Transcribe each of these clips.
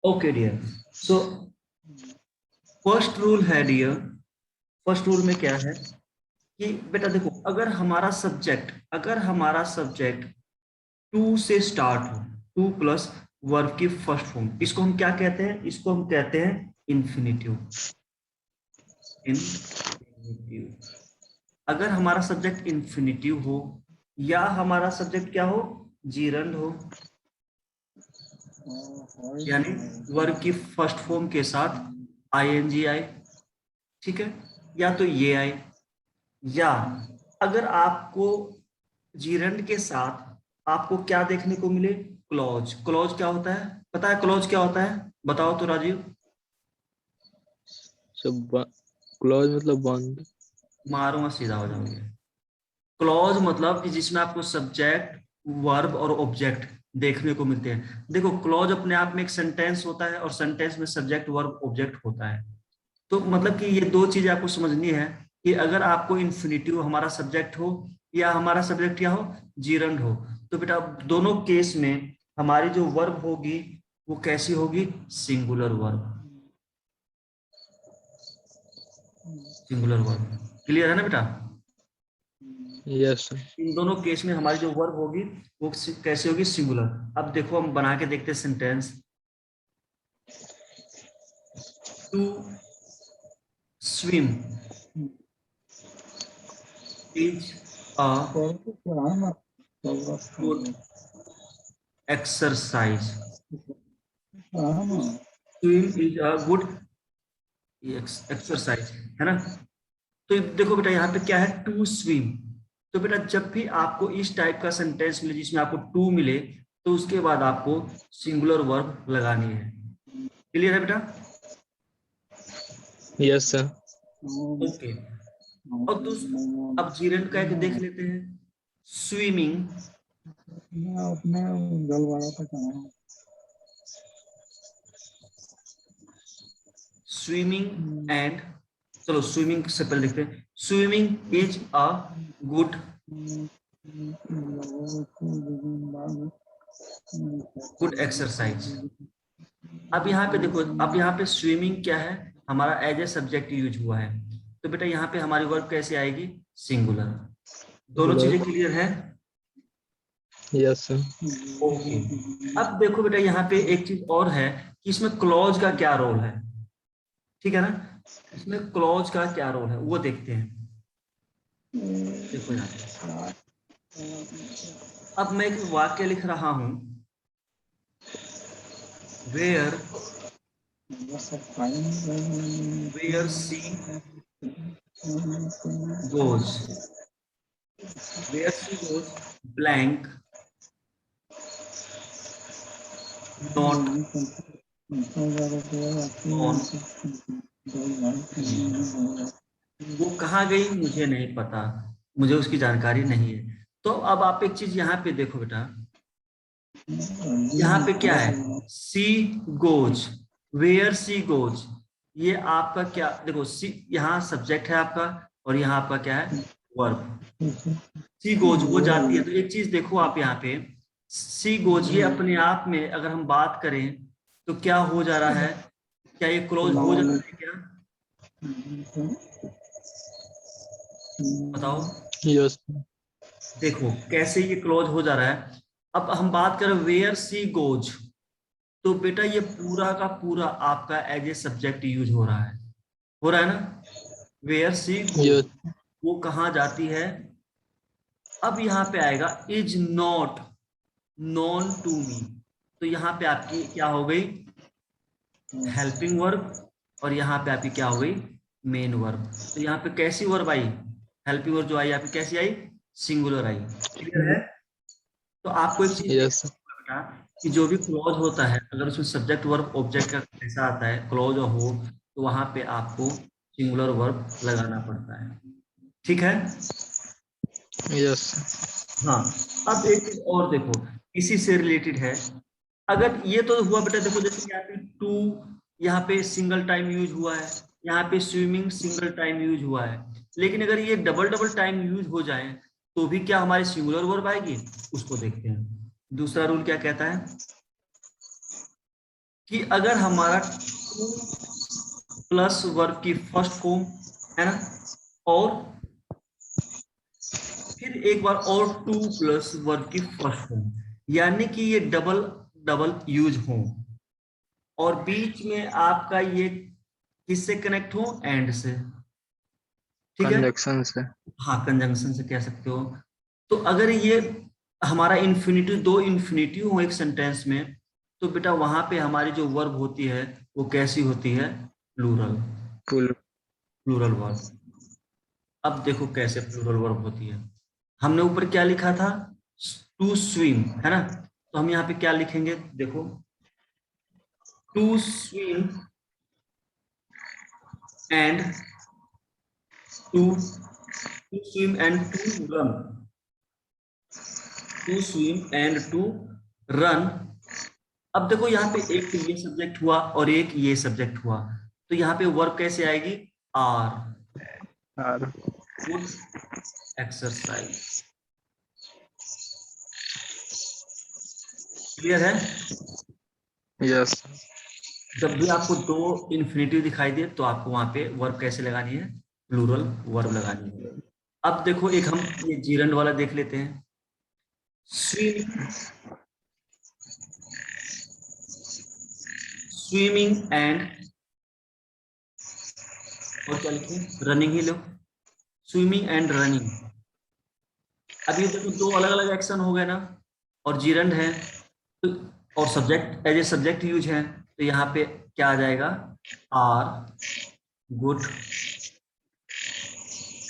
Okay dear, so first rule है dear, first rule में क्या है कि बेटा देखो, अगर हमारा सब्जेक्ट टू से स्टार्ट हो, टू प्लस वर्ब की फर्स्ट फॉर्म, इसको हम क्या कहते हैं? इसको हम कहते हैं इन्फिनिटिव। इन्फिनिटिव। अगर हमारा सब्जेक्ट इन्फिनिटिव हो या हमारा सब्जेक्ट क्या हो, जीरंड हो, यानी वर्ब की फर्स्ट फॉर्म के साथ आईएनजी आए, ठीक है, या तो ये आए, या अगर आपको जीरंड के साथ आपको क्या देखने को मिले, क्लॉज। क्लॉज क्या होता है? पता है क्लॉज क्या होता है? बताओ तो राजीव। सब क्लोज मतलब बंद। मारूंगा सीधा हो जाओगे। क्लॉज मतलब कि जिसमें आपको सब्जेक्ट, वर्ब और ऑब्जेक्ट देखने को मिलते हैं। देखो, क्लॉज अपने आप में एक सेंटेंस होता है और सेंटेंस में सब्जेक्ट, वर्ब, ऑब्जेक्ट होता है। तो मतलब कि ये दो चीजें आपको समझनी है कि अगर आपको इन्फिनिटिव हमारा सब्जेक्ट हो या हमारा सब्जेक्ट क्या हो, जीरंड हो, तो बेटा दोनों केस में हमारी जो वर्ब होगी वो कैसी होगी, singular verb. Singular verb clear है ना बेटा? Yes sir. इन दोनों केस में हमारी जो वर्ब होगी वो कैसे होगी, सिंगुलर। अब देखो हम बना के देखते हैं sentence. To swim is a good exercise. Swim is a good exercise, है ना? तो देखो बेटा यहाँ पे क्या है, टू स्विम। तो बेटा जब भी आपको इस टाइप का सेंटेंस मिले जिसमें आपको टू मिले, तो उसके बाद आपको सिंगुलर वर्ब लगानी है। क्लियर है बेटा? Yes sir. ओके। और अब जीरेंट का एक देख लेते हैं। स्विमिंग, स्विमिंग एंड, चलो स्विमिंग से पहले देखते हैं। Swimming is a good good exercise. अब यहाँ पे देखो, अब यहाँ पे स्विमिंग क्या है, हमारा एज ए सब्जेक्ट यूज हुआ है। तो बेटा यहाँ पे हमारी वर्ब कैसे आएगी, सिंगुलर। दोनों चीजें क्लियर है? Yes sir. ओके। अब देखो बेटा यहाँ पे एक चीज और है कि इसमें क्लॉज का क्या रोल है, ठीक है ना? इसमें क्लॉज का क्या रोल है वो देखते हैं। देखो यहाँ पे, अब मैं एक वाक्य लिख रहा हूं, where where she goes, where she goes blank not on leave. वो कहाँ गई मुझे नहीं पता, मुझे उसकी जानकारी नहीं है। तो अब आप एक चीज यहाँ पे देखो बेटा, यहाँ पे क्या है, सी गोज, वेयर सी गोज, ये आपका क्या, देखो सी यहाँ सब्जेक्ट है आपका और यहाँ आपका क्या है, वर्ब। सी गोज वो जाती है। तो एक चीज देखो आप यहाँ पे, सी गोज ये अपने आप में अगर हम बात करें तो क्या हो जा रहा है, क्या ये क्लोज हो जा रहा है क्या? बताओ। यस। देखो कैसे ये क्लोज हो जा रहा है। अब हम बात करें वेयर सी गोज, तो बेटा ये पूरा का पूरा आपका एज ए सब्जेक्ट यूज हो रहा है ना? Where she goes yes. वो कहाँ जाती है? अब यहाँ पे आएगा is not known to me, तो यहाँ पे आपकी क्या हो गई, हेल्पिंग वर्ब, और यहाँ पे आपकी क्या हो गई, मेन वर्ब। तो यहाँ पे कैसी वर्ब आई, हेल्पिंग वर्ब जो आई यहाँ पे कैसी आई, सिंगुलर आई। क्लियर है? तो आपको एक चीज यस। देखना बेटा कि जो भी क्लॉज होता है अगर उसमें सब्जेक्ट वर्ब ऑब्जेक्ट का ऐसा आता है क्लॉज हो, तो वहां पे आपको सिंगुलर वर्ब लगाना पड़ता है, ठीक है? यस। हाँ। अब एक चीज और देखो, इसी से रिलेटेड है। अगर ये तो हुआ बेटा, देखो जैसे यहाँ पे टू, यहाँ पे सिंगल टाइम यूज हुआ है, यहाँ पे स्विमिंग सिंगल टाइम यूज हुआ है, लेकिन अगर ये डबल डबल टाइम यूज हो जाए तो भी क्या हमारी सिंगुलर वर्ब आएगी, उसको देखते हैं। दूसरा रूल क्या कहता है कि अगर हमारा टू प्लस वर्ब की फर्स्ट फॉर्म है ना, और फिर एक बार और टू प्लस वर्ब की फर्स्ट फॉर्म, यानी कि ये डबल डबल यूज हो, और बीच में आपका ये किससे कनेक्ट हो, एंड से, ठीक है। कंजक्शन से। हाँ, कंजंक्शन से कह सकते हो। तो अगर ये हमारा इन्फिनिटिव, दो इन्फिनिटिव हो एक सेंटेंस में, तो बेटा वहां पे हमारी जो वर्ब होती है वो कैसी होती है, प्लूरल, पुल। Plural verb. अब देखो कैसे प्लूरल वर्ब होती है। हमने ऊपर क्या लिखा था, टू स्विम, है ना, तो हम यहाँ पे क्या लिखेंगे, देखो, to swim and to, to swim and to run, to swim and to run. अब देखो यहाँ पे एक तो ये सब्जेक्ट हुआ और एक ये सब्जेक्ट हुआ, तो यहाँ पे वर्ब कैसे आएगी, आर, और गुड एक्सरसाइज। क्लियर है। यस। जब भी आपको दो इन्फिनिटिव दिखाई दे तो आपको वहां पे वर्ब कैसे लगानी है, प्लूरल वर्ब लगानी है। अब देखो एक हम ये जीरंड वाला देख लेते हैं, स्विमिंग, स्विमिंग एंड, और क्या लिखे, running he low, swimming and running. अब ये देखो दो अलग अलग एक्शन हो गए ना, और जीरंड है, तो और subject as a subject use है, तो यहाँ पे क्या आ जाएगा, आर गुड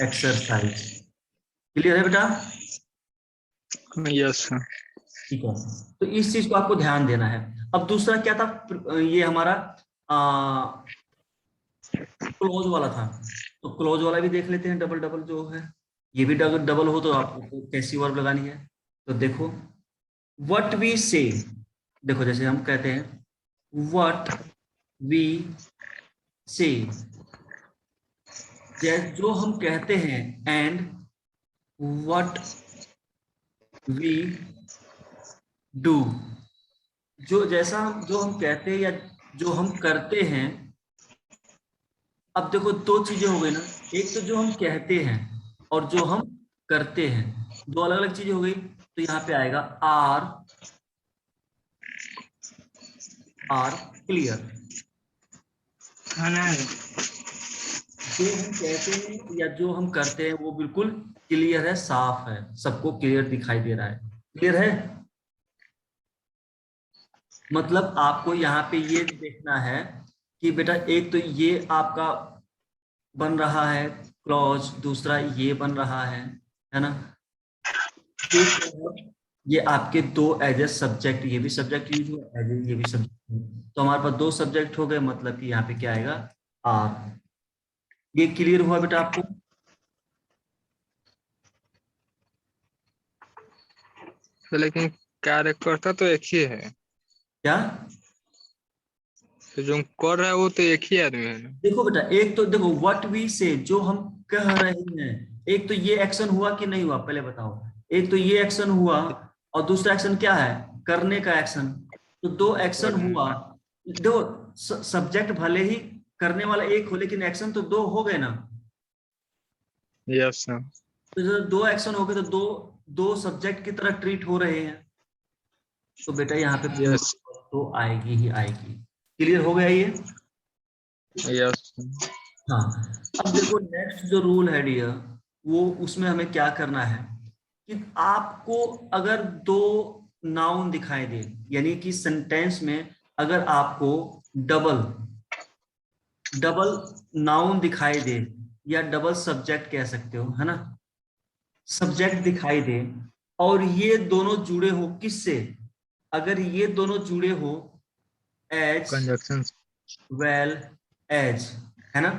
एक्सरसाइज। क्लियर है बेटा। यस। ठीक है, तो इस चीज को आपको ध्यान देना है। अब दूसरा क्या था, ये हमारा क्लोज वाला था, तो क्लोज वाला भी देख लेते हैं, डबल डबल जो है, ये भी डबल डबल हो तो आपको कैसी वर्ब लगानी है। तो देखो, व्हाट वी से, देखो जैसे हम कहते हैं व्हाट वी से, जो हम कहते हैं, एंड व्हाट वी डू, जो जैसा जो हम कहते हैं या जो हम करते हैं। अब देखो दो चीजें हो गई ना, एक तो जो हम कहते हैं और जो हम करते हैं, दो अलग अलग चीजें हो गई, तो यहाँ पे आएगा आर, आर क्लियर। जो हम कहते हैं या जो हम करते हैं वो बिल्कुल क्लियर है, साफ है, सबको क्लियर दिखाई दे रहा है। क्लियर है, मतलब आपको यहाँ पे ये देखना है कि बेटा एक तो ये आपका बन रहा है क्लॉज, दूसरा ये बन रहा है ना। एक ये आपके दो एज ए सब्जेक्ट, ये भी सब्जेक्ट यूज हुआ, एज ये भी सब्जेक्ट, तो हमारे पास दो सब्जेक्ट हो गए, मतलब कि यहाँ पे क्या आएगा, आर। ये क्लियर हुआ बेटा आपको। तो लेकिन कार्यकर्ता तो एक ही है, क्या, तो जो कर रहा है वो तो एक ही आदमी है ना। देखो बेटा, एक तो देखो व्हाट वी से, जो हम कह रहे हैं, एक तो ये एक्शन हुआ कि नहीं हुआ, पहले बताओ। एक तो ये एक्शन हुआ, और दूसरा एक्शन क्या है, करने का एक्शन। तो दो एक्शन हुआ, देखो सब्जेक्ट भले ही करने वाला एक हो, लेकिन एक्शन तो दो हो गए ना। यस। तो जो दो एक्शन हो गए तो दो दो सब्जेक्ट की तरह ट्रीट हो रहे हैं, तो बेटा यहाँ पे यस। प्लूरल तो आएगी ही आएगी। क्लियर हो गया ये। यस। हाँ, अब देखो नेक्स्ट जो रूल है डियर, वो उसमें हमें क्या करना है कि आपको अगर दो नाउन दिखाई दे, यानी कि सेंटेंस में अगर आपको डबल डबल नाउन दिखाई दे, या डबल सब्जेक्ट कह सकते हो, है ना, सब्जेक्ट दिखाई दे, और ये दोनों जुड़े हो किससे, अगर ये दोनों जुड़े हो एज कंजक्शन। वेल एज, है ना,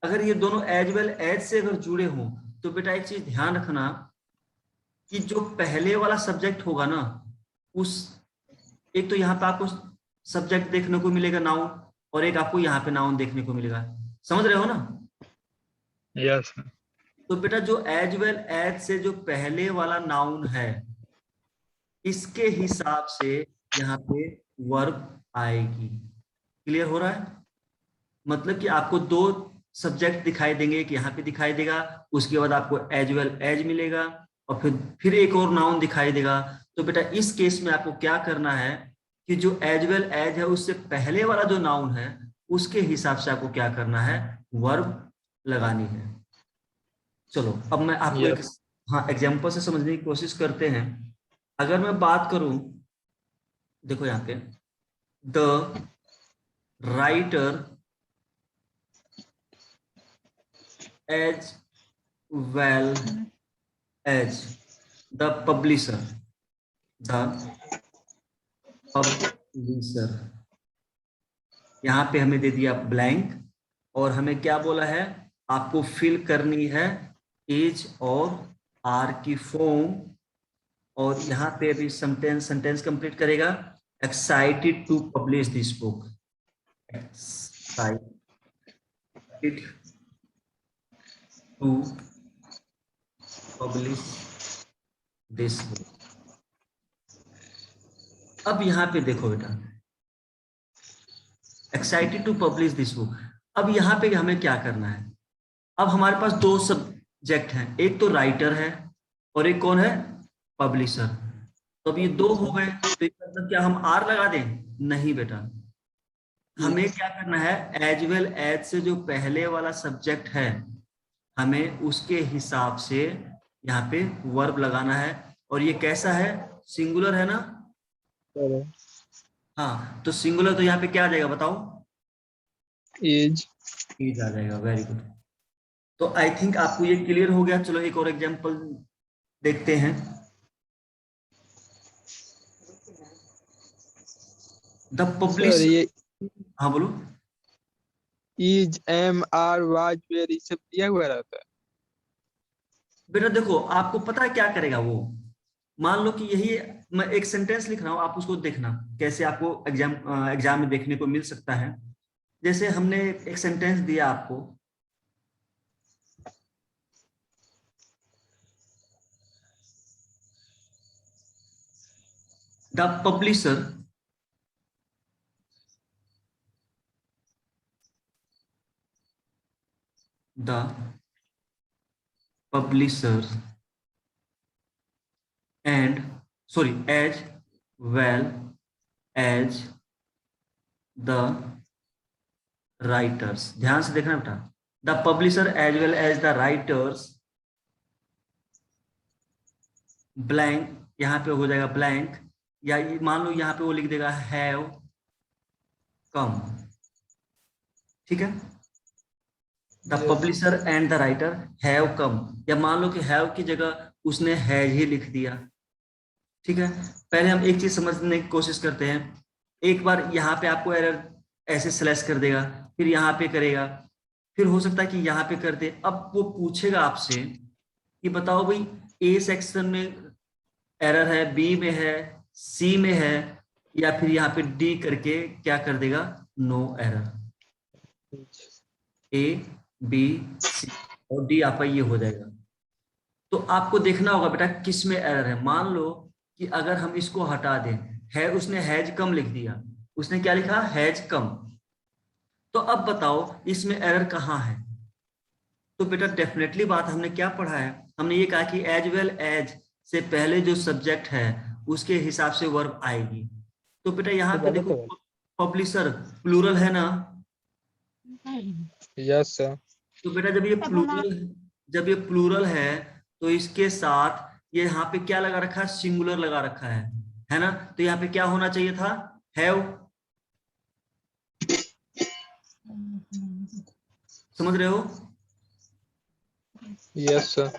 अगर ये दोनों एज वेल एज से अगर जुड़े हों, तो बेटा एक चीज ध्यान रखना कि जो पहले वाला सब्जेक्ट होगा ना, उस, एक तो यहाँ पे आपको सब्जेक्ट देखने को मिलेगा नाउन, और एक आपको यहाँ पे नाउन देखने को मिलेगा, समझ रहे हो ना। यस। तो बेटा जो एज वेल एज से जो पहले वाला नाउन है, इसके हिसाब से यहाँ पे वर्ब आएगी। क्लियर हो रहा है? मतलब कि आपको दो सब्जेक्ट दिखाई देंगे, कि यहाँ पे दिखाई देगा, उसके बाद आपको एज वेल एज मिलेगा, और फिर एक और नाउन दिखाई देगा। तो बेटा इस केस में आपको क्या करना है कि जो एज वेल एज है उससे पहले वाला जो नाउन है उसके हिसाब से आपको क्या करना है, वर्ब लगानी है। चलो अब मैं आपको एक यस। हाँ एग्जाम्पल से समझने की कोशिश करते हैं। अगर मैं बात करूं, देखो यहाँ पे the writer as well as the publisher, the publisher, यहाँ पे हमें दे दिया ब्लैंक, और हमें क्या बोला है, आपको फिल करनी है इज और आर की फॉर्म। और यहाँ पे अभी सेंटेंस सेंटेंस कंप्लीट करेगा, excited to publish this book, excited to publish this book. अब यहाँ पे देखो बेटा, excited to publish this book. अब यहाँ पे हमें क्या करना है, अब हमारे पास दो सब्जेक्ट हैं, एक तो राइटर है और एक कौन है, पब्लिशर। तो अब ये दो हो गए, तो इसका मतलब क्या हम आर लगा दें? नहीं बेटा, हमें क्या करना है, एज वेल एज से जो पहले वाला सब्जेक्ट है हमें उसके हिसाब से यहाँ पे वर्ब लगाना है। और ये कैसा है, सिंगुलर है ना? हाँ, तो सिंगुलर तो यहाँ पे क्या आ जाएगा बताओ? इज। इज आ जाएगा। Very good. तो आई थिंक आपको ये क्लियर हो गया। चलो एक और एग्जांपल देखते हैं। द सर पब्लिश, ये हाँ बोलो। Is, am, are, was, were, ये सब दिया हुआ रहता है। बेटा देखो, आपको पता है क्या करेगा वो, मान लो कि यही मैं एक सेंटेंस लिख रहा हूं, आप उसको देखना कैसे आपको एग्जाम में देखने को मिल सकता है। जैसे हमने एक सेंटेंस दिया आपको, the publisher the publisher and sorry as well as the writers. ध्यान से देखना बेटा, the publisher as well as the writers, blank, यहाँ पे हो जाएगा ब्लैंक, या मान लो यहाँ पे वो लिख देगा हैव कम। ठीक है, the yes. Publisher and the writer have come, या मान लो कि हैव की जगह उसने हैज ही लिख दिया। ठीक है, पहले हम एक चीज समझने की कोशिश करते हैं। एक बार यहाँ पे आपको एरर ऐसे स्लैश कर देगा, फिर यहाँ पे करेगा, फिर हो सकता है कि यहाँ पे कर दे। अब वो पूछेगा आपसे कि बताओ भाई, ए सेक्शन में एरर है, बी में है, सी में है, या फिर यहाँ पे डी करके क्या कर देगा, no error. A B C और डी आपका ये हो जाएगा। तो आपको देखना होगा बेटा किस में एरर है। मान लो कि अगर हम इसको हटा दें, है उसने हैज कम लिख दिया, उसने क्या लिखा, हैज कम, तो अब बताओ इसमें एरर कहाँ है? तो बेटा डेफिनेटली बात हमने क्या पढ़ा है, हमने ये कहा कि एज वेल एज से पहले जो सब्जेक्ट है उसके हिसाब से वर्ब आएगी। तो बेटा यहाँ पे देखो, पब्लिशर प्लूरल है ना? Yes sir. तो बेटा जब ये प्लूरल है तो इसके साथ ये यहाँ पे क्या लगा रखा है, सिंगुलर लगा रखा है ना? तो यहाँ पे क्या होना चाहिए था, हैव। समझ रहे हो? Yes sir.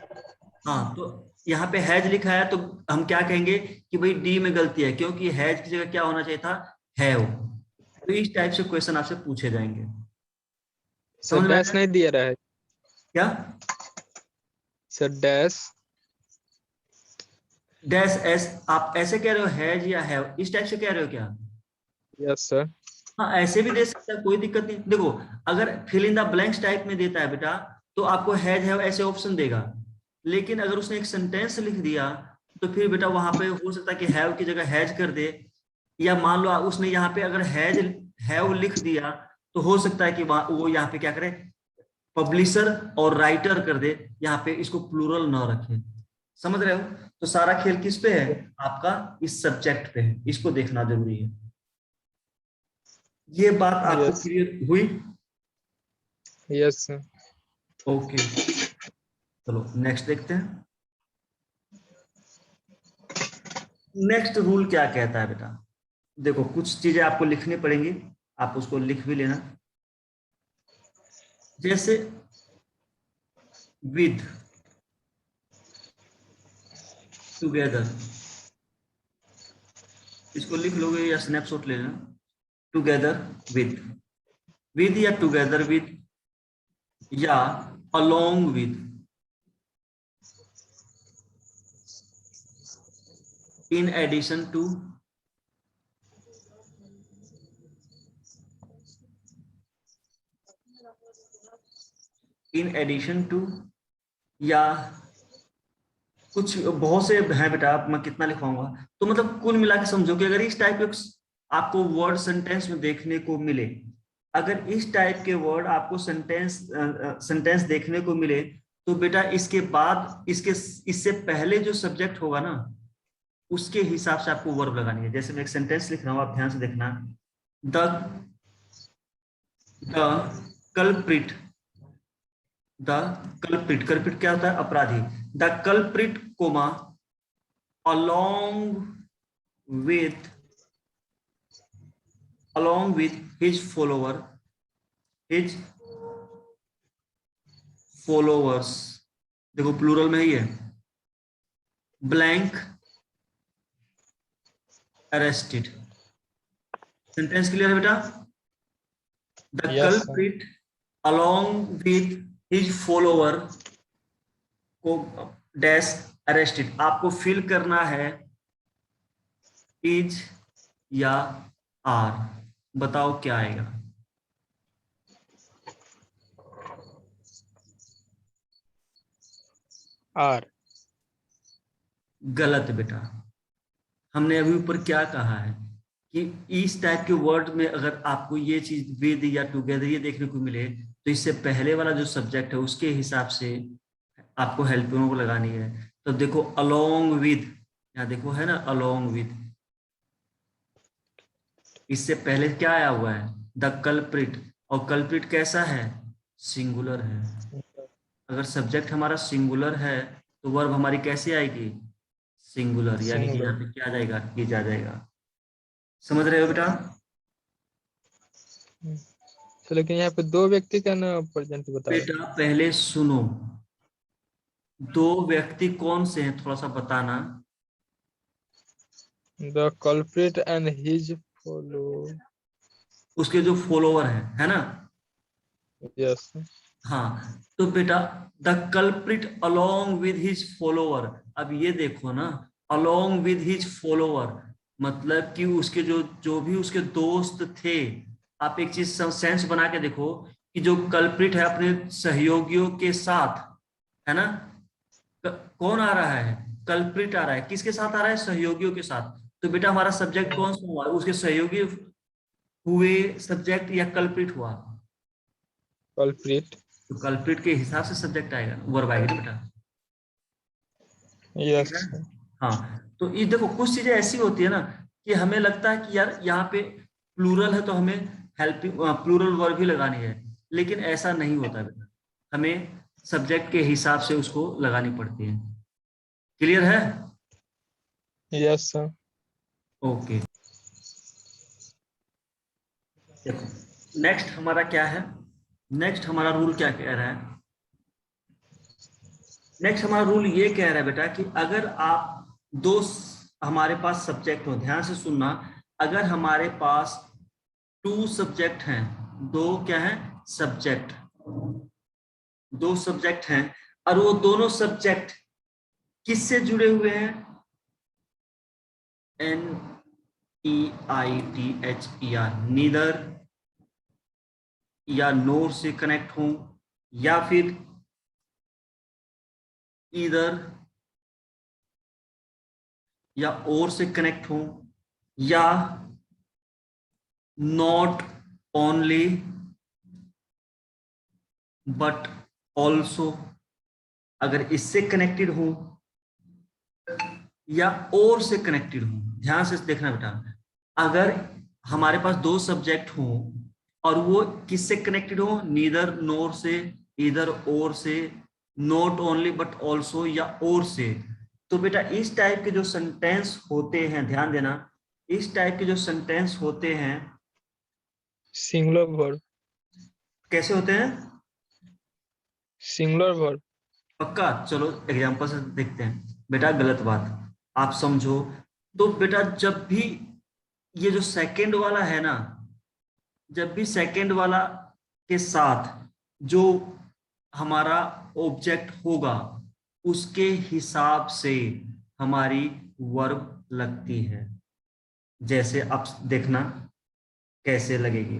हाँ, तो यहाँ पे हैज लिखा है तो हम क्या कहेंगे कि भाई डी में गलती है, क्योंकि हैज की जगह क्या होना चाहिए था, हैव। तो इस टाइप से क्वेश्चन आपसे पूछे जाएंगे। सर समझ में डैश आया नहीं दिया रहा है। क्या? Sir dash. डैश एस, आप ऐसे कह रहे हो हैज या हैव, इस टाइप से कह रहे हो क्या? Yes sir. हाँ, ऐसे भी दे सकता है, कोई दिक्कत नहीं। देखो, अगर fill in the blanks type में देता है बेटा तो आपको हैज हैव ऐसे ऑप्शन देगा, लेकिन अगर उसने एक सेंटेंस लिख दिया तो फिर बेटा वहां पे हो सकता है कि हैव की जगह हैज कर दे, या मान लो उसने यहाँ पे अगर है वो लिख दिया, तो हो सकता है कि वो यहाँ पे क्या करे, पब्लिशर और राइटर कर दे, यहाँ पे इसको प्लूरल ना रखे। समझ रहे हो? तो सारा खेल किस पे है आपका, इस सब्जेक्ट पे है, इसको देखना जरूरी है। ये बात आपको यस क्लियर हुई? Yes sir. ओके, चलो नेक्स्ट देखते हैं। नेक्स्ट रूल क्या कहता है बेटा? देखो कुछ चीजें आपको लिखनी पड़ेंगी, आप उसको लिख भी लेना। जैसे विद, टुगेदर, इसको लिख लोगे या स्नैपशॉट ले लेना। टुगेदर विद, विद या टुगेदर विद या along with, in addition to, in addition to, या कुछ बहुत से हैं बेटा, मैं कितना लिखवाऊंगा। तो मतलब कुल मिला के समझो कि अगर इस टाइप के आपको वर्ड सेंटेंस में देखने को मिले, अगर इस टाइप के वर्ड आपको सेंटेंस देखने को मिले, तो बेटा इसके बाद इससे पहले जो सब्जेक्ट होगा ना, उसके हिसाब से आपको वर्ब लगानी है। जैसे मैं एक सेंटेंस लिख रहा हूं, आप ध्यान से देखना। The the culprit, the culprit, culprit क्या होता है, अपराधी। The culprit comma along with his his followers, देखो प्लूरल में ही है, ब्लैंक अरेस्टेड। सेंटेंस क्लियर है बेटा? The yes sir. Culprit along with his follower को डैश अरेस्टेड, आपको फिल करना है इज या आर, बताओ क्या आएगा? आर। गलत बेटा, हमने अभी ऊपर क्या कहा है कि इस टाइप के वर्ड में अगर आपको ये चीज विद या टुगेदर ये देखने को मिले, तो इससे पहले वाला जो सब्जेक्ट है उसके हिसाब से आपको हेल्पिंग को लगानी है। तो देखो अलोंग विद, यहाँ देखो है ना अलोंग विद, इससे पहले क्या आया हुआ है, द कल्प्रिट, और कल्प्रिट कैसा है, सिंगुलर है। अगर सब्जेक्ट हमारा सिंगुलर है, तो वर्ब हमारी कैसी आएगी, सिंगुलर, यानी कि यहाँ सिंगुलर। पे क्या आ जाएगा, किज आ जाएगा। समझ रहे हो बेटा? तो लेकिन यहाँ पे दो व्यक्ति का ना प्रेजेंट बता रहे बेटा पहले सुनो, दो व्यक्ति कौन से हैं थोड़ा सा बताना। हैं। The culprit and his follow. उसके जो फॉलोवर है ना? यस। हाँ, तो बेटा the culprit along with his follower, अब ये देखो ना, अलोंग विद हिज फॉलोवर मतलब कि उसके जो जो भी उसके दोस्त थे। आप एक चीज सेंस बना के देखो कि जो कल्प्रिट है अपने सहयोगियों के साथ, है ना? कौन आ रहा है, कल्प्रिट आ रहा है, किसके साथ आ रहा है, सहयोगियों के साथ। तो बेटा हमारा सब्जेक्ट कौन सा हुआ, उसके सहयोगी हुए सब्जेक्ट या कल्प्रिट हुआ? कल्प्रिट। तो कल्प्रिट के हिसाब से सब्जेक्ट आएगा, वर्ब आएगा बेटा। ठीक है? यस। हाँ, तो ये देखो कुछ चीजें ऐसी होती है ना कि हमें लगता है कि यार यहाँ पे प्लूरल है तो हमें हेल्पिंग प्लूरल वर्ब भी लगानी है, लेकिन ऐसा नहीं होता बेटा, हमें सब्जेक्ट के हिसाब से उसको लगानी पड़ती है। क्लियर है? Yes sir. ओके, देखो नेक्स्ट हमारा क्या है, नेक्स्ट हमारा रूल क्या कह रहा है, नेक्स्ट हमारा रूल ये कह रहा है बेटा कि अगर आप हमारे पास सब्जेक्ट हो, ध्यान से सुनना, अगर हमारे पास टू सब्जेक्ट हैं, दो क्या है, सब्जेक्ट, दो सब्जेक्ट हैं, और वो दोनों सब्जेक्ट किससे जुड़े हुए हैं, NEITHER, नीदर या नोर से कनेक्ट हो, या फिर ईदर या और से कनेक्ट हो, या नॉट ओनली बट ऑल्सो, अगर इससे कनेक्टेड हो या और से कनेक्टेड हो, ध्यान से देखना बेटा, अगर हमारे पास दो सब्जेक्ट हो और वो किससे कनेक्टेड हो, नीदर नोर से, इधर और से, नॉट ओनली बट ऑल्सो या और से, तो बेटा इस टाइप के जो सेंटेंस होते हैं, ध्यान देना, इस टाइप के जो सेंटेंस होते हैं सिंगुलर वर्ब। कैसे होते हैं? Singular verb. पक्का? चलो एग्जांपल से देखते हैं बेटा, गलत बात आप समझो। तो बेटा जब भी ये जो सेकंड वाला है ना, जब भी सेकंड वाला के साथ जो हमारा ऑब्जेक्ट होगा उसके हिसाब से हमारी वर्ब लगती है। जैसे अब देखना कैसे लगेगी।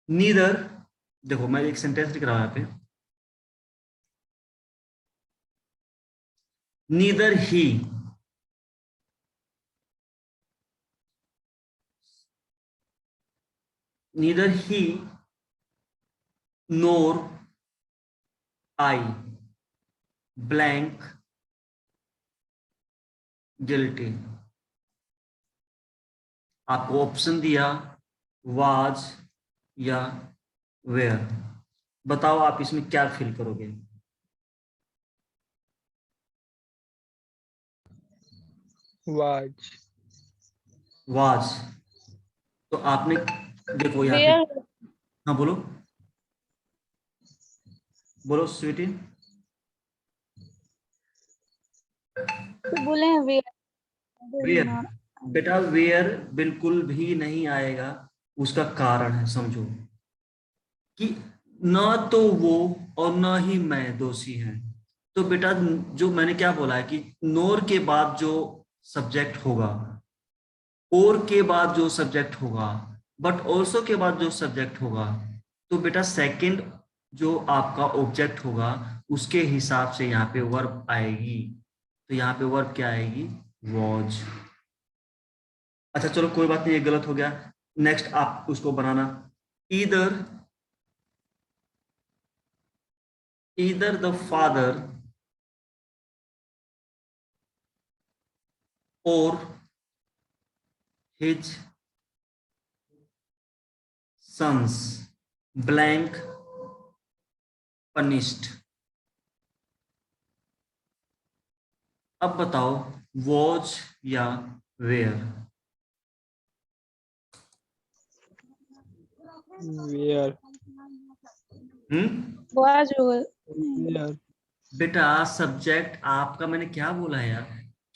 नीदर, देखो मैं एक सेंटेंस लिख रहा हूं यहाँ पे, नीदर ही, नीदर ही नोर आई ब्लैंक गिल्टी। आपको ऑप्शन दिया वाज या वेयर, बताओ आप इसमें क्या फील करोगे? वाज। वाज, तो आपने देखो यहाँ पे, वेयर, हाँ बोलो, बोलो स्वीटी। तो बोले हैं वेयर, वेयर, बेटा वेयर बिल्कुल भी नहीं आएगा, उसका कारण है समझो, कि न तो वो और न ही मैं दोषी हैं। तो बेटा जो मैंने क्या बोला है कि नोर के बाद जो सब्जेक्ट होगा, और के बाद जो सब्जेक्ट होगा, बट ऑल्सो के बाद जो सब्जेक्ट होगा, तो बेटा सेकंड जो आपका ऑब्जेक्ट होगा उसके हिसाब से यहाँ पे वर्ब आएगी। तो यहाँ पे वर्ब क्या आएगी? वॉज। अच्छा चलो कोई बात नहीं, ये गलत हो गया। नेक्स्ट आप उसको बनाना, ईदर, ईदर द फादर और हिज सन्स ब्लैंक पनिश्ड। अब बताओ वॉज या वेयर? वेयर। वाज होगा। वेयर। बेटा सब्जेक्ट आपका मैंने क्या बोला है यार,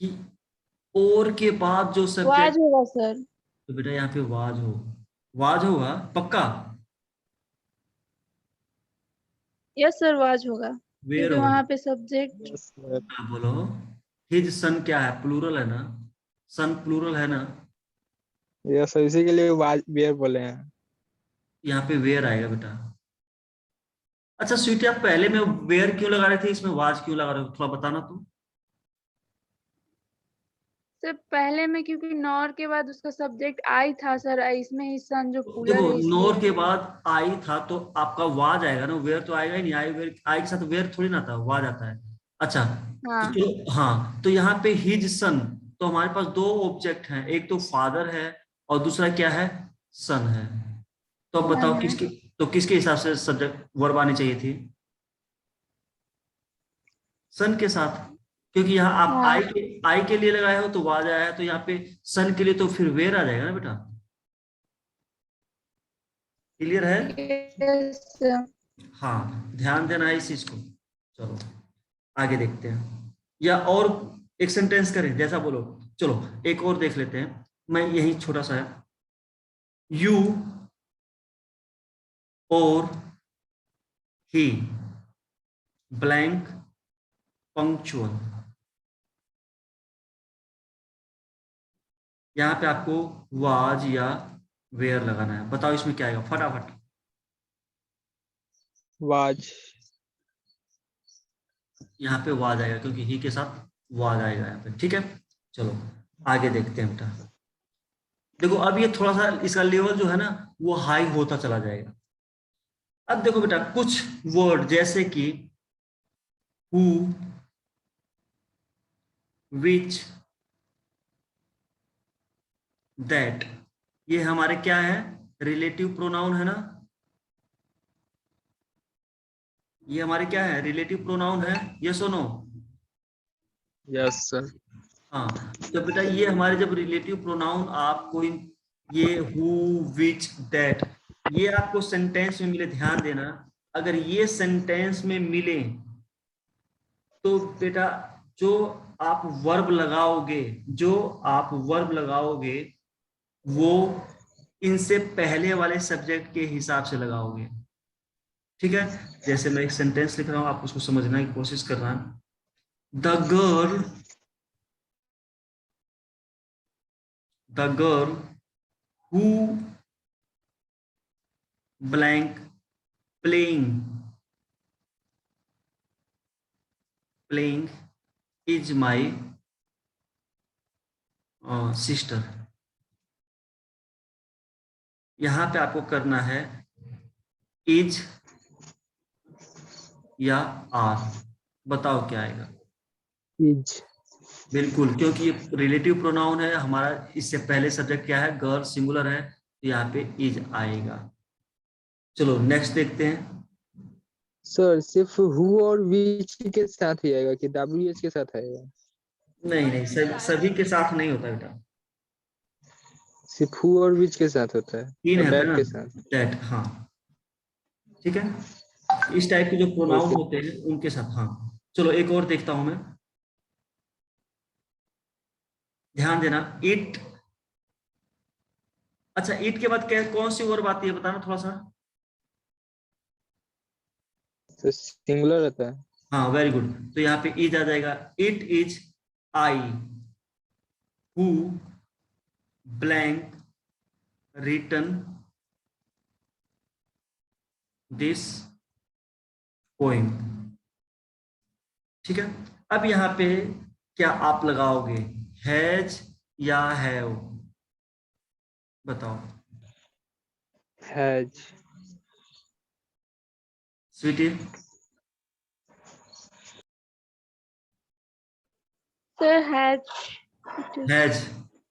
कि और के बाद जो वाज सब्जेक्ट, होगा सर। तो बेटा यहाँ पे वाज हो, वाज होगा पक्का? यस सर, वाज होगा वेयर क्योंकि होगा? वहां पे सब्जेक्ट। Yes sir. हाँ बोलो। हिज सन क्या है, प्लूरल है ना, सन प्लूरल है ना, यस सर, इसी के लिए वाज वेयर बोले हैं। यहाँ पे वेयर आएगा बेटा। अच्छा स्वीटी, आप पहले में वेयर क्यों लगा रहे थे, इसमें वाज क्यों लगा रहे हो, थोड़ा बताना तो। सर पहले में क्योंकि नॉर के बाद उसका सब्जेक्ट आई था सर, इसमें ही सन जो देखो पुलर है नोर इसलिए। के बाद आई था तो आपका वाज आएगा ना, वेयर तो आएगा ही नहीं, आई वेयर, आई के साथ वेयर थोड़ी ना था, वाज आता है। अच्छा तो हाँ चलो, हाँ तो यहाँ पे हिज सन, तो हमारे पास दो ऑब्जेक्ट हैं, एक तो फादर है और दूसरा क्या है, सन है। तो अब सन बताओ है। किसके, तो किसके हिसाब से सब्जेक्ट वर्ब आनी चाहिए थी? सन के साथ, क्योंकि यहाँ आप हाँ आई के लिए लगाए हो तो वाज आया है, तो यहाँ पे सन के लिए तो फिर वेयर आ जाएगा ना बेटा। क्लियर है? Yes sir. हाँ ध्यान देना है इस चीज को। चलो आगे देखते हैं, या और एक सेंटेंस करें जैसा बोलो। चलो एक और देख लेते हैं, मैं यही छोटा सा है, यू और ही ब्लैंक पंक्चुअल। यहाँ पे आपको वाज या वेयर लगाना है, बताओ इसमें क्या आएगा फटाफट। वाज। यहाँ पे वाज आएगा क्योंकि ही के साथ वाज आएगा यहाँ पे, ठीक है। चलो आगे देखते हैं बेटा। देखो अब ये थोड़ा सा इसका लेवल जो है ना वो हाई होता चला जाएगा। अब देखो बेटा कुछ वर्ड जैसे कि हु, विच, दैट, ये हमारे क्या है, रिलेटिव प्रोनाउन है ना, ये हमारे क्या है, रिलेटिव प्रोनाउन है, यस और नो। Yes sir. हाँ तो बेटा ये हमारे जब रिलेटिव प्रोनाउन आपको ये हु, विच, दैट, ये आपको सेंटेंस में मिले, ध्यान देना, अगर ये सेंटेंस में मिले तो बेटा जो आप वर्ब लगाओगे, जो आप वर्ब लगाओगे वो इनसे पहले वाले सब्जेक्ट के हिसाब से लगाओगे। ठीक है, जैसे मैं एक सेंटेंस लिख रहा हूं, आप उसको समझने की कोशिश करना। The girl who blank playing is my sister. यहां पे आपको करना है इज या आर, बताओ क्या आएगा। इज। बिल्कुल, क्योंकि ये रिलेटिव प्रोनाउन है हमारा, इससे पहले सब्जेक्ट क्या है, गर्ल सिंगुलर है, तो यहाँ पे इज आएगा। चलो नेक्स्ट देखते हैं। सर सिर्फ हु और विच के साथ ही आएगा कि डब्ल्यू के साथ आएगा? नहीं नहीं, सभी के साथ नहीं होता बेटा, सिर्फ हु और विच के साथ होता है तीन और है दैट ना, के साथ? दैट, हाँ ठीक है, इस टाइप के जो प्रोनाउन ओके। होते हैं उनके साथ, हाँ। चलो एक और देखता हूं मैं, ध्यान देना, इट, अच्छा इट के बाद क्या कौन सी वर्ब आती है बताना थोड़ा सा। तो सिंगुलर रहता है। हाँ वेरी गुड, तो यहाँ पे इज आ जाएगा, it is I who blank written this poem. ठीक है, अब यहाँ पे क्या आप लगाओगे, हैज या हैव, बताओ has. Sweetie. Sir has. Has,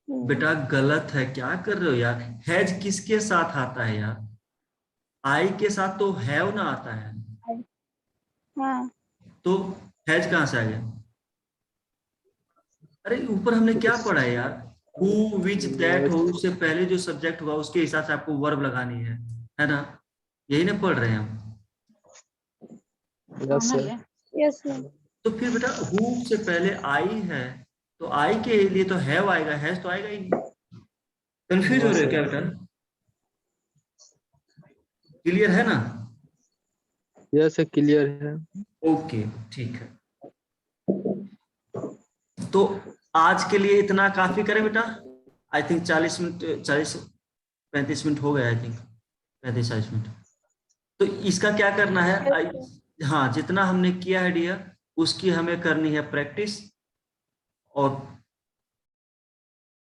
बेटा गलत है, क्या कर रहे हो यार, हैज किसके साथ आता है यार, आई के साथ तो हैव ना आता है, हाँ तो हैज कहां से आ गया। अरे ऊपर हमने क्या पढ़ा है यार, हु विच दैट हो, उससे पहले जो सब्जेक्ट होगा उसके हिसाब से आपको वर्ब लगानी है ना, यही ना पढ़ रहे हैं हम। Yes sir. Yes sir. तो फिर बेटा हु से पहले आई है, तो आई के लिए तो हैव आएगा, हैज तो आएगा ही नहीं। कंफ्यूज हो यस रहे हो क्या सर। बेटा, क्लियर है ना। यस सर क्लियर है। ओके ठीक है, तो आज के लिए इतना काफी करें बेटा, आई थिंक 40 मिनट, 40-35 मिनट हो गए, आई थिंक 35-40 मिनट। तो इसका क्या करना है, हाँ जितना हमने किया है डियर उसकी हमें करनी है प्रैक्टिस, और